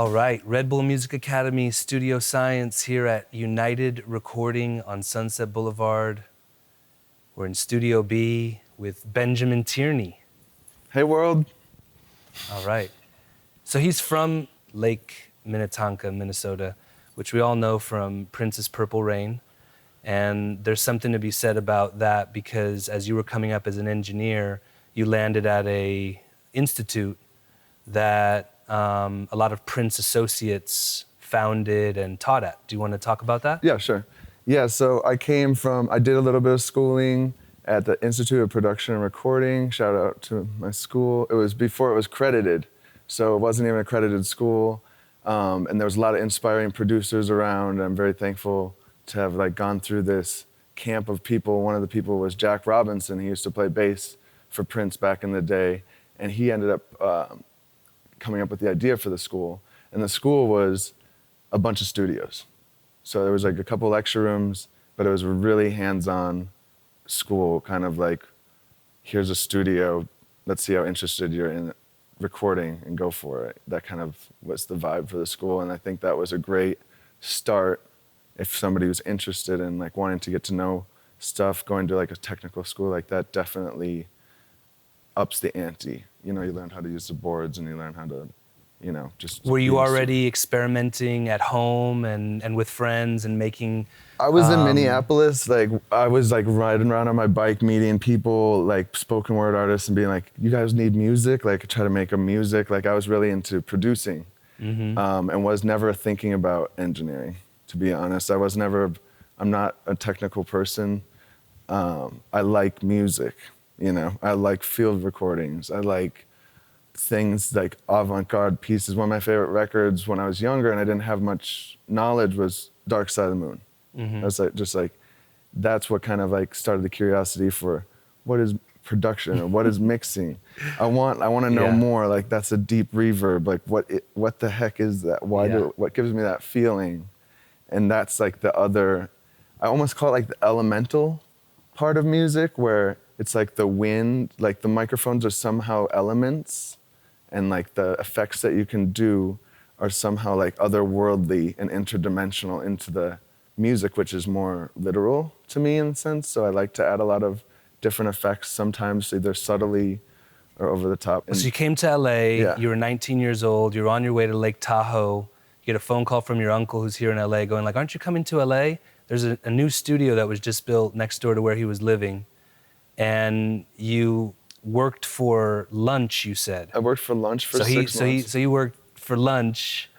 All right, Red Bull Music Academy Studio Science here at United Recording on Sunset Boulevard. We're in Studio B with Benjamin Tierney. Hey, world. All right. So he's from Lake Minnetonka, Minnesota, which we all know from Prince's Purple Rain. And there's something to be said about that because as you were coming up as an engineer, you landed at a institute that a lot of Prince associates founded and taught at. Do you want to talk about that? Yeah, sure. Yeah, so I did a little bit of schooling at the Institute of Production and Recording. Shout out to my school. It was before it was credited, so it wasn't even a accredited school. And there was a lot of inspiring producers around. I'm very thankful to have gone through this camp of people. One of the people was Jack Robinson. He used to play bass for Prince back in the day, and he ended up coming up with the idea for the school. And the school was a bunch of studios. So there was a couple lecture rooms, but it was a really hands-on school, kind of like, here's a studio, let's see how interested you're in recording and go for it. That kind of was the vibe for the school. And I think that was a great start if somebody was interested in wanting to get to know stuff. Going to a technical school like that definitely ups the ante. You learn how to use the boards and you learn how to, just... Were you already experimenting at home and with friends and making... I was in Minneapolis, I was riding around on my bike, meeting people, spoken word artists and being like, you guys need music? Try to make a music. I was really into producing and was never thinking about engineering, to be honest. I'm not a technical person. I like music. I like field recordings. I like things like avant-garde pieces. One of my favorite records when I was younger and I didn't have much knowledge was Dark Side of the Moon. That's that's what kind of started the curiosity for what is production or what is mixing. I want to know more. That's a deep reverb. What the heck is that? What gives me that feeling? And that's the other, I almost call it the elemental part of music, where it's the wind, the microphones are somehow elements, and the effects that you can do are somehow otherworldly and interdimensional into the music, which is more literal to me in a sense. So I like to add a lot of different effects, sometimes either subtly or over the top. So you came to LA, you were 19 years old, you're on your way to Lake Tahoe, you get a phone call from your uncle who's here in LA going aren't you coming to LA? There's a new studio that was just built next door to where he was living. And you worked for lunch, you said. I worked for lunch for 6 months. So you worked for lunch,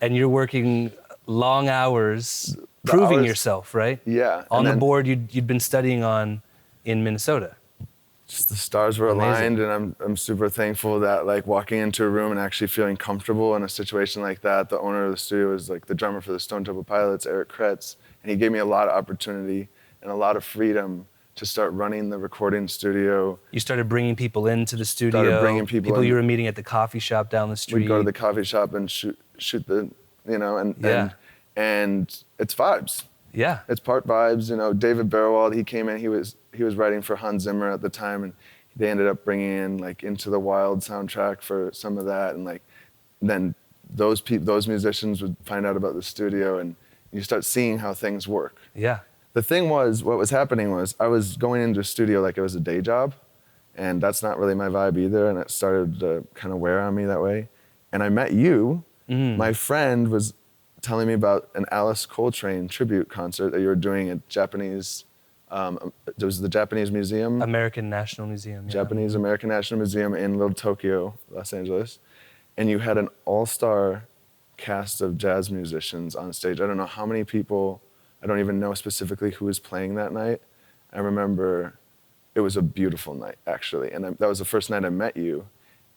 and you're working long hours, proving yourself, right? Yeah. On the board you'd been studying on in Minnesota. Just the stars were aligned, and I'm super thankful that walking into a room and actually feeling comfortable in a situation like that. The owner of the studio was the drummer for the Stone Temple Pilots, Eric Kretz, and he gave me a lot of opportunity and a lot of freedom to start running the recording studio. You started bringing people into the studio. Started bringing people in. You were meeting at the coffee shop down the street. We'd go to the coffee shop and shoot the, and it's vibes. Yeah. It's part vibes. David Barrowald, he came in, he was writing for Hans Zimmer at the time, and they ended up bringing in Into the Wild soundtrack for some of that, and then those musicians would find out about the studio, and you start seeing how things work. Yeah. The thing was, what was happening was I was going into a studio like it was a day job, and that's not really my vibe either, and it started to kind of wear on me that way. And I met you. My friend was telling me about an Alice Coltrane tribute concert that you were doing at Japanese, it was the Japanese Museum. American National Museum. Yeah. Japanese American National Museum in Little Tokyo, Los Angeles. And you had an all-star cast of jazz musicians on stage. I don't know how many people. I don't even know specifically who was playing that night. I remember it was a beautiful night, actually. And that was the first night I met you.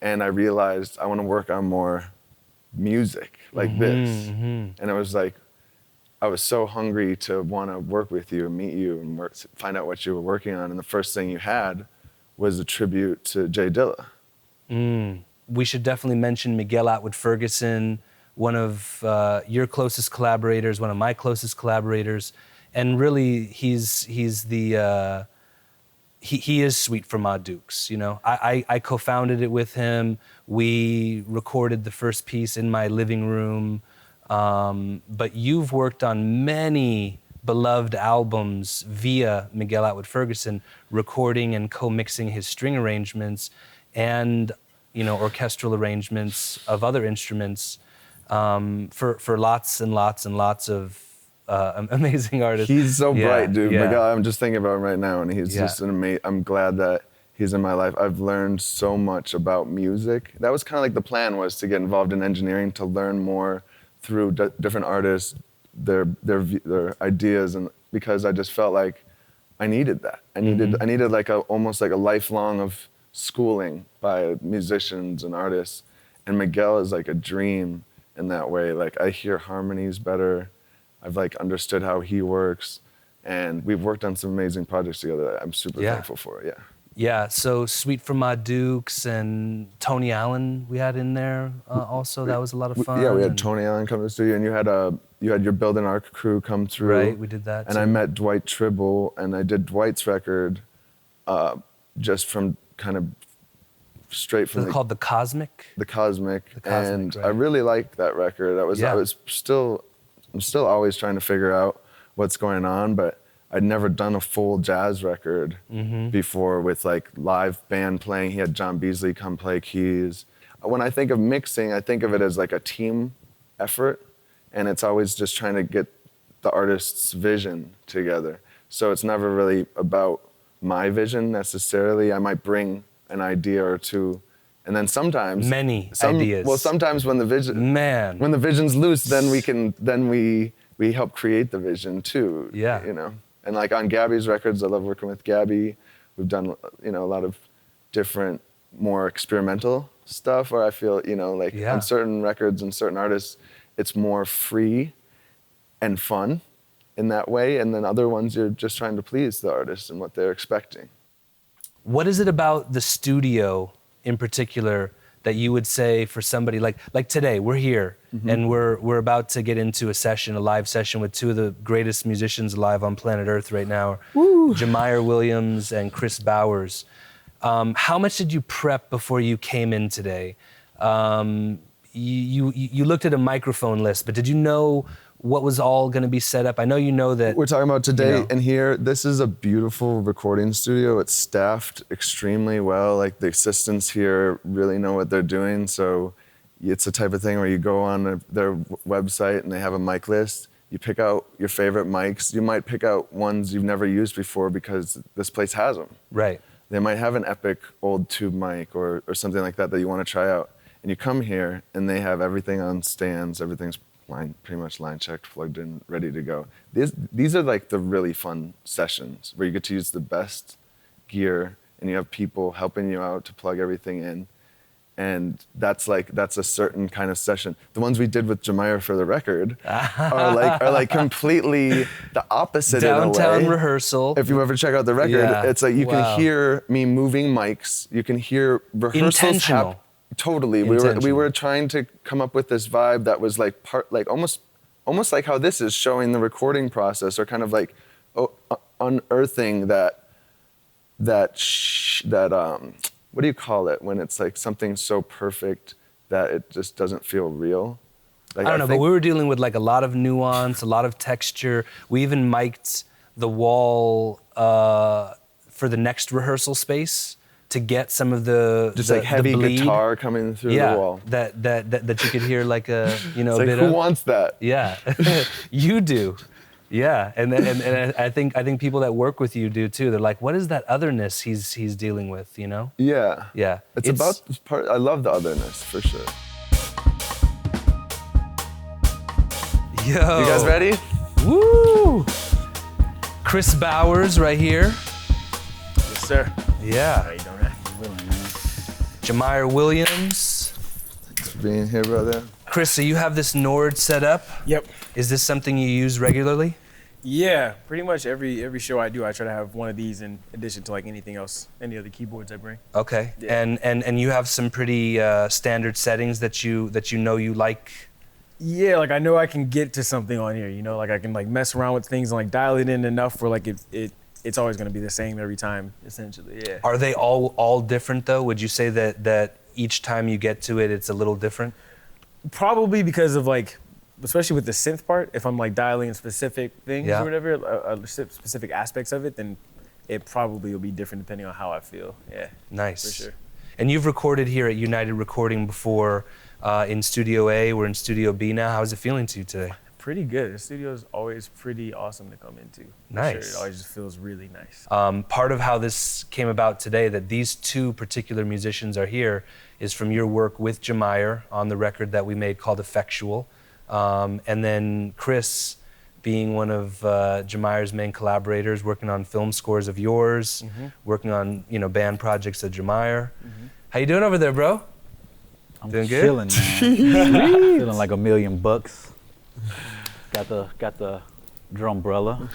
And I realized I want to work on more music like this. And it was I was so hungry to want to work with you and meet you and find out what you were working on. And the first thing you had was a tribute to J Dilla. We should definitely mention Miguel Atwood-Ferguson, one of your closest collaborators, one of my closest collaborators, and really he's the he is Sweet from Ma Dukes, you know. I co-founded it with him. We recorded the first piece in my living room. But you've worked on many beloved albums via Miguel Atwood-Ferguson, recording and co-mixing his string arrangements and, you know, orchestral arrangements of other instruments for lots and lots and lots of amazing artists. He's so bright, dude. Yeah. Miguel, I'm just thinking about him right now, and he's just an amazing. I'm glad that he's in my life. I've learned so much about music. That was kind of like the plan, was to get involved in engineering, to learn more through different artists, their ideas, and because I just felt like I needed that. I needed like almost like a lifelong of schooling by musicians and artists. And Miguel is like a dream in that way. Like, I hear harmonies better. I've like understood how he works, and we've worked on some amazing projects together that I'm super thankful for. Yeah. Yeah, so Sweet from Ma Dukes and Tony Allen we had in there also. That was a lot of fun. Yeah, we had Tony Allen come to the studio, and you had your Build an Arc crew come through. Right, we did that And too. I met Dwight Tribble, and I did Dwight's record just from kind of straight from called The Cosmic? The Cosmic. And right. I really liked that record. I'm still always trying to figure out what's going on, but I'd never done a full jazz record before with like live band playing. He had John Beasley come play keys. When I think of mixing, I think of it as like a team effort, and it's always just trying to get the artist's vision together. So it's never really about my vision necessarily. I might bring an idea or two, and then sometimes ideas. Well, sometimes when the vision's loose, then we help create the vision too. Yeah. You know. And like on Gabby's records, I love working with Gabby. We've done, you know, a lot of different, more experimental stuff where I feel, you know, like on certain records and certain artists, it's more free and fun in that way. And then other ones, you're just trying to please the artist and what they're expecting. What is it about the studio in particular that you would say for somebody like today, we're here and we're about to get into a live session with two of the greatest musicians alive on planet Earth right now, Jamire Williams and Kris Bowers. How much did you prep before you came in today? You looked at a microphone list, but did you know what was all going to be set up? I know you know that. We're talking about today and here. This is a beautiful recording studio. It's staffed extremely well. Like, the assistants here really know what they're doing. So it's the type of thing where you go on their website and they have a mic list. You pick out your favorite mics. You might pick out ones you've never used before because this place has them. Right. They might have an epic old tube mic or something like that you want to try out. And you come here and they have everything on stands. Everything's pretty much line checked, plugged in, ready to go. These are like the really fun sessions where you get to use the best gear and you have people helping you out to plug everything in. And that's a certain kind of session. The ones we did with Jamire for the record are like completely the opposite. Downtown in a way. rehearsal. If you ever check out the record, it's like you can hear me moving mics. You can hear rehearsals. Intentional. Totally. We were trying to come up with this vibe that was like almost like how this is showing the recording process, or kind of like unearthing that what do you call it when it's like something so perfect that it just doesn't feel real? Like, I don't know, but we were dealing with like a lot of nuance, a lot of texture. We even mic'd the wall for the next rehearsal space to get some of the like heavy guitar coming through the wall. That you could hear like a it's a like, bit who of. wants that? Yeah, you do. Yeah, and I think people that work with you do too. They're like, what is that otherness he's dealing with? You know? Yeah. Yeah. It's about this part. I love the otherness for sure. Yo. You guys ready? Woo! Kris Bowers right here. Yes, sir. Yeah. How you doing? Jamire Williams. Thanks for being here, brother. Kris, so you have this Nord set up. Yep. Is this something you use regularly? Yeah, pretty much every show I do, I try to have one of these in addition to like anything else, any other keyboards I bring. Okay. Yeah. And you have some pretty standard settings that you know you like. Yeah, like I know I can get to something on here, you know, like I can like mess around with things and like dial it in enough where like it it's always going to be the same every time, essentially. Yeah. Are they all different though? Would you say that each time you get to it, it's a little different? Probably because of like, especially with the synth part, if I'm like dialing in specific things Yeah. or whatever, specific aspects of it, then it probably will be different depending on how I feel. Yeah. Nice. For sure. And you've recorded here at United Recording before in Studio A. We're in Studio B now. How's it feeling to you today? Pretty good. The studio is always pretty awesome to come into. For Nice. Sure. It always just feels really nice. Part of how this came about today, that these two particular musicians are here, is from your work with Jamire on the record that we made called Effectual. And then Kris being one of Jamire's main collaborators, working on film scores of yours, working on band projects of Jamire. How you doing over there, bro? I'm Doing good? chilling, man. Feeling like $1,000,000. Got the drumbrella.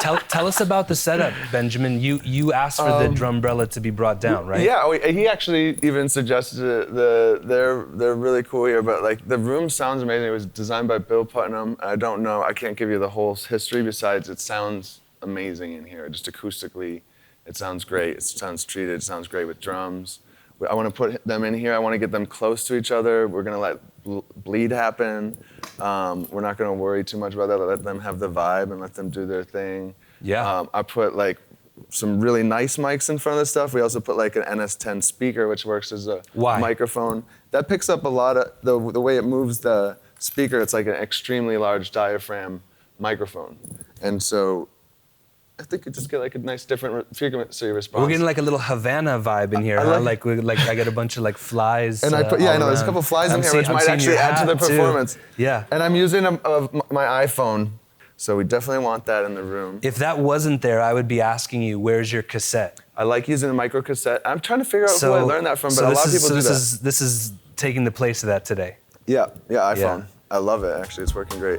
Tell us about the setup, Benjamin. You asked for the drumbrella to be brought down, right? Yeah, he actually even suggested it. They're really cool here, but like the room sounds amazing. It was designed by Bill Putnam. I can't give you the whole history besides it sounds amazing in here. Just acoustically, it sounds great. It sounds treated. It sounds great with drums. I want to put them in here. I want to get them close to each other. We're gonna let bleed happen. We're not gonna worry too much about that. Let them have the vibe and let them do their thing. Yeah. I put like some really nice mics in front of the stuff. We also put like an NS10 speaker, which works as a microphone. That picks up a lot of the way it moves the speaker. It's like an extremely large diaphragm microphone, and so I think you just get like a nice different frequency response. We're getting like a little Havana vibe in here, huh? Like I got a bunch of like flies. And I put, I know, there's a couple flies in here, which might actually add to the performance. Too. Yeah. And I'm using my iPhone, so we definitely want that in the room. If that wasn't there, I would be asking you, where's your cassette? I like using a micro cassette. I'm trying to figure out who I learned that from, but a lot of people do that. This is taking the place of that today. Yeah, iPhone. Yeah. I love it, actually. It's working great.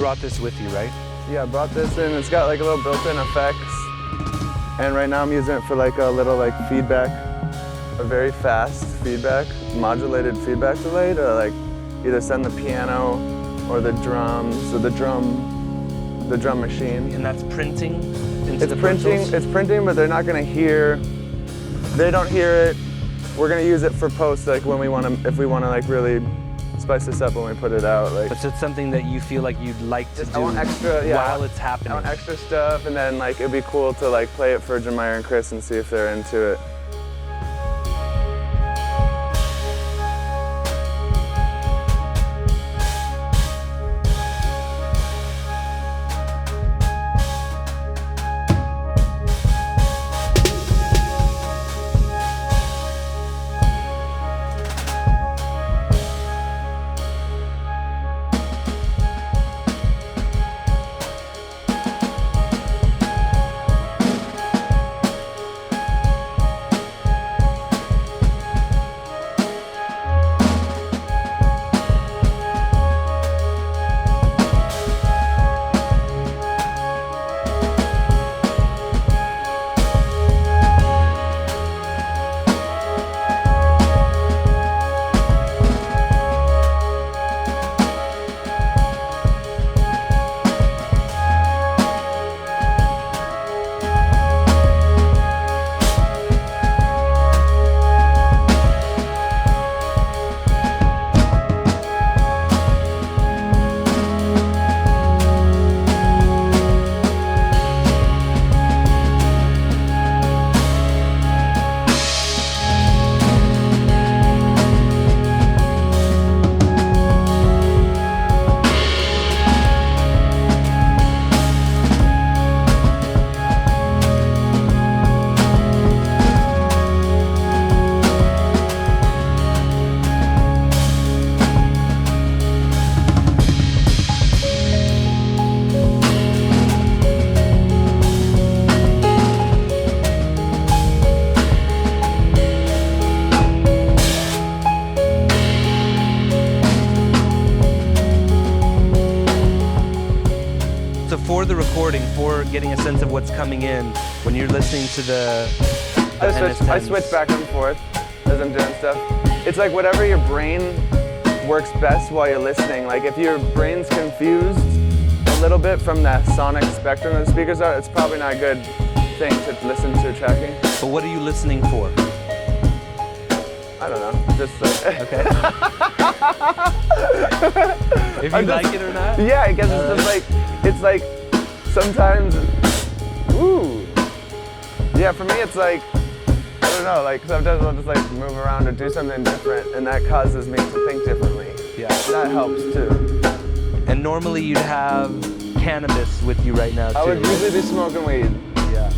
brought this with you, right? Yeah, I brought this in. It's got like a little built-in effects. And right now I'm using it for like a little like feedback, a very fast feedback, modulated feedback delay to like either send the piano or the drums or the drum machine. And that's printing into It's the printing, Pro Tools? it's printing, but they're not gonna hear, they don't hear it. We're gonna use it for post, like when we wanna, if we wanna like really spice this up when we put it out. Like, But so it's something that you feel like you'd like to do I want extra, yeah, while it's happening. I want extra stuff, and then like it'd be cool to like play it for Jamire and Kris and see if they're into it. For the recording, for getting a sense of what's coming in, when you're listening to the I switch back and forth as I'm doing stuff. It's like whatever your brain works best while you're listening. Like if your brain's confused a little bit from that sonic spectrum that the speakers are, it's probably not a good thing to listen to tracking. But what are you listening for? I don't know, just like... Okay. If you like it or not? Yeah, I guess it's like sometimes, ooh. Yeah, for me it's like, I don't know, like sometimes I'll just like move around or do something different and that causes me to think differently. Yeah. That helps too. And normally you'd have cannabis with you right now too. I would usually be smoking weed. Yeah.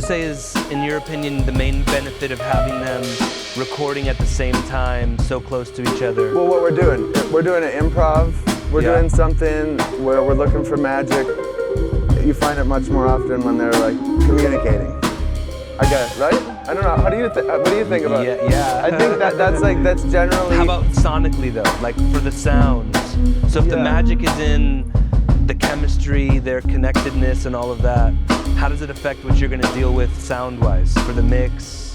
Say is, in your opinion, the main benefit of having them recording at the same time, so close to each other? Well, what we're doing an improv. We're doing something where we're looking for magic. You find it much more often when they're like communicating. I guess, right? I don't know. How do you what do you think about it? Yeah. I think that's generally. How about sonically though, like for the sounds? So if the magic is in the chemistry, their connectedness, and all of that, how does it affect what you're going to deal with sound-wise for the mix,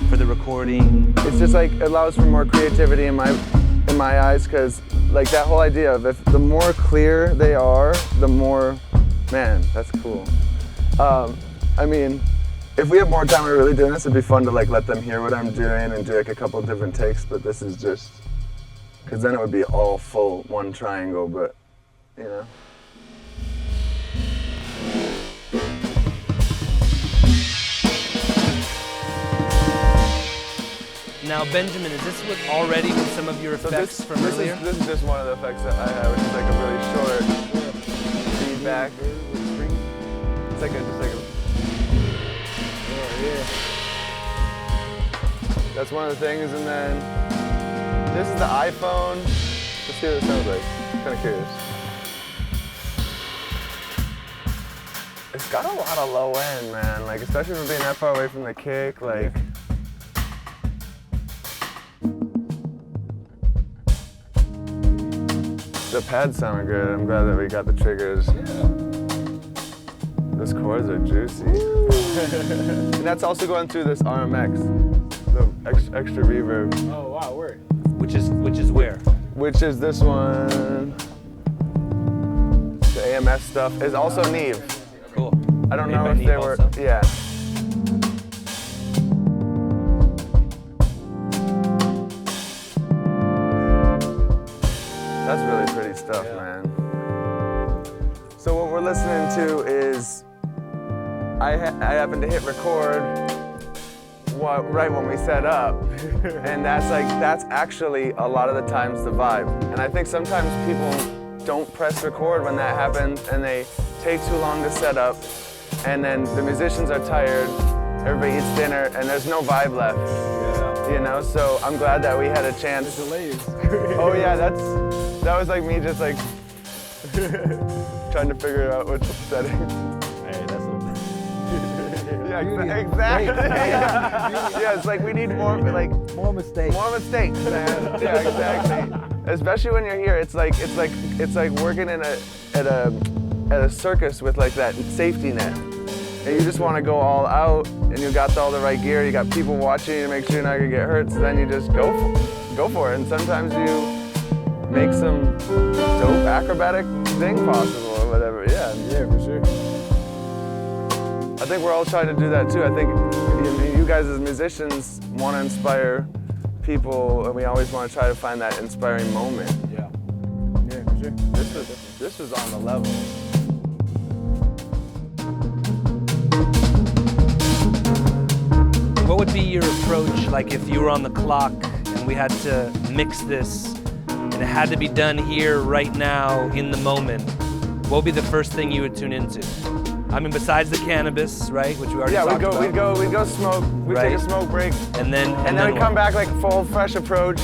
for the recording? It's just like it allows for more creativity in my eyes, because like that whole idea of if the more clear they are, the more, man, that's cool. I mean, if we have more time, we're really doing this. It'd be fun to like let them hear what I'm doing and do like a couple different takes. But this is just, because then it would be all full one triangle. But you know. Now, Benjamin, is this what already with some of your effects from earlier? This is just one of the effects that I have, which is like a really short feedback. It's like just like a. Yeah. That's one of the things, and then this is the iPhone. Let's see what it sounds like. I'm kind of curious. It's got a lot of low end, man. Like especially for being that far away from the kick, like. The pads sound good. I'm glad that we got the triggers. Yeah. Those chords are juicy. And that's also going through this RMX, the extra reverb. Oh wow, word. Which is where? Which is this one. The AMS stuff is also Neve. Cool. I don't Made know by if Neve they were. also? Yeah. That's really pretty stuff, man. So what we're listening to is, I happened to hit record right when we set up, and that's actually a lot of the times the vibe. And I think sometimes people don't press record when that happens, and they take too long to set up, and then the musicians are tired, everybody eats dinner, and there's no vibe left. You know, so I'm glad that we had a chance. The delays. Oh yeah, that was like me just like trying to figure out which setting. Hey, that's a Yeah, exactly. Yeah, it's like we need more mistakes. More mistakes, man. Yeah, exactly. Especially when you're here, it's like working at a circus with like that safety net. And you just want to go all out, and you got all the right gear. You got people watching you to make sure you're not gonna get hurt. So then you just go for it. And sometimes you make some dope acrobatic thing possible or whatever. Yeah, for sure. I think we're all trying to do that too. I think you guys as musicians want to inspire people, and we always want to try to find that inspiring moment. Yeah, for sure. This was on the level. What would be your approach, like if you were on the clock and we had to mix this and it had to be done here, right now, in the moment? What would be the first thing you would tune into? I mean, besides the cannabis, right, which we already talked about. We'd go smoke. We'd take a smoke break. And then we'd come back like full, fresh approach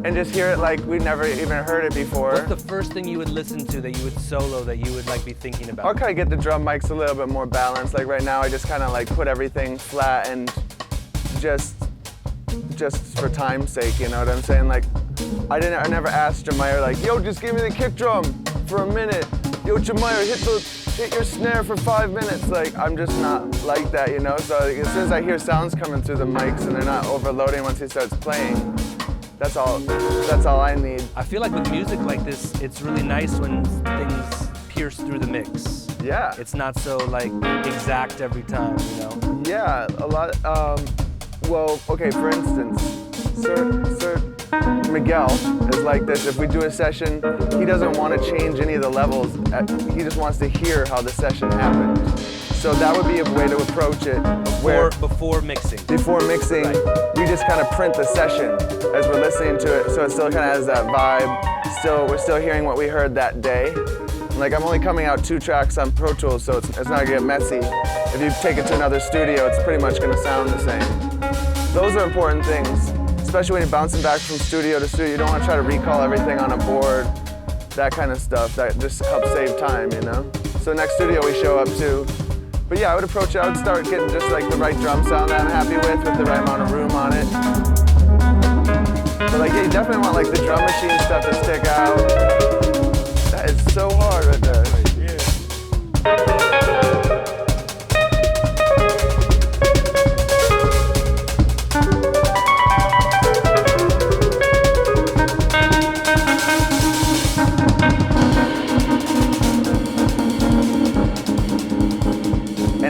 and just hear it like we'd never even heard it before. What's the first thing you would listen to that you would solo that you would like be thinking about? I'll kind of get the drum mics a little bit more balanced. Like right now, I just kind of like put everything flat and just for time's sake, you know what I'm saying? Like, I never asked Jamire like, yo, just give me the kick drum for a minute. Yo, Jamire, hit your snare for 5 minutes. Like, I'm just not like that, you know? So like, as soon as I hear sounds coming through the mics and they're not overloading once he starts playing, that's all I need. I feel like with music like this, it's really nice when things pierce through the mix. Yeah. It's not so like exact every time, you know? Yeah, a lot. Well, okay, for instance, Sir Miguel is like this. If we do a session, he doesn't want to change any of the levels. He just wants to hear how the session happened. So that would be a way to approach it. Before mixing. Before mixing, we just kind of print the session as we're listening to it, so it still kind of has that vibe. We're still hearing what we heard that day. Like, I'm only coming out 2 tracks on Pro Tools, so it's not gonna get messy. If you take it to another studio, it's pretty much gonna sound the same. Those are important things, especially when you're bouncing back from studio to studio. You don't wanna try to recall everything on a board, that kind of stuff. That just helps save time, you know? So next studio we show up to, But yeah, I would approach it, I would start getting just like the right drum sound that I'm happy with the right amount of room on it. But like, yeah, you definitely want like the drum machine stuff to stick out. That is so hard right there.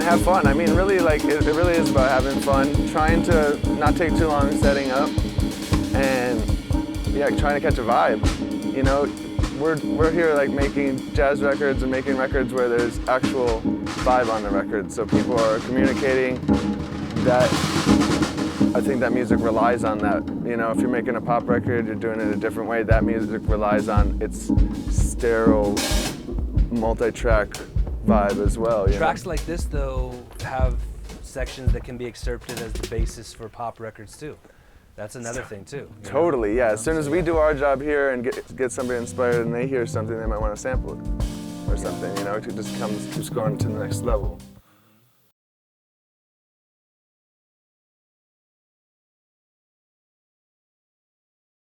Have fun. I mean, really, like, it really is about having fun, trying to not take too long setting up, and yeah, trying to catch a vibe. You know, we're here like making jazz records and making records where there's actual vibe on the record, so people are communicating that. I think that music relies on that. You know, if you're making a pop record, you're doing it a different way. That music relies on its sterile, multi-track vibe as well. Tracks like this, though, have sections that can be excerpted as the basis for pop records too. That's another thing too. Totally, yeah. As soon as we do our job here and get somebody inspired and they hear something, they might want to sample it or something. You know, it just keeps going to the next level.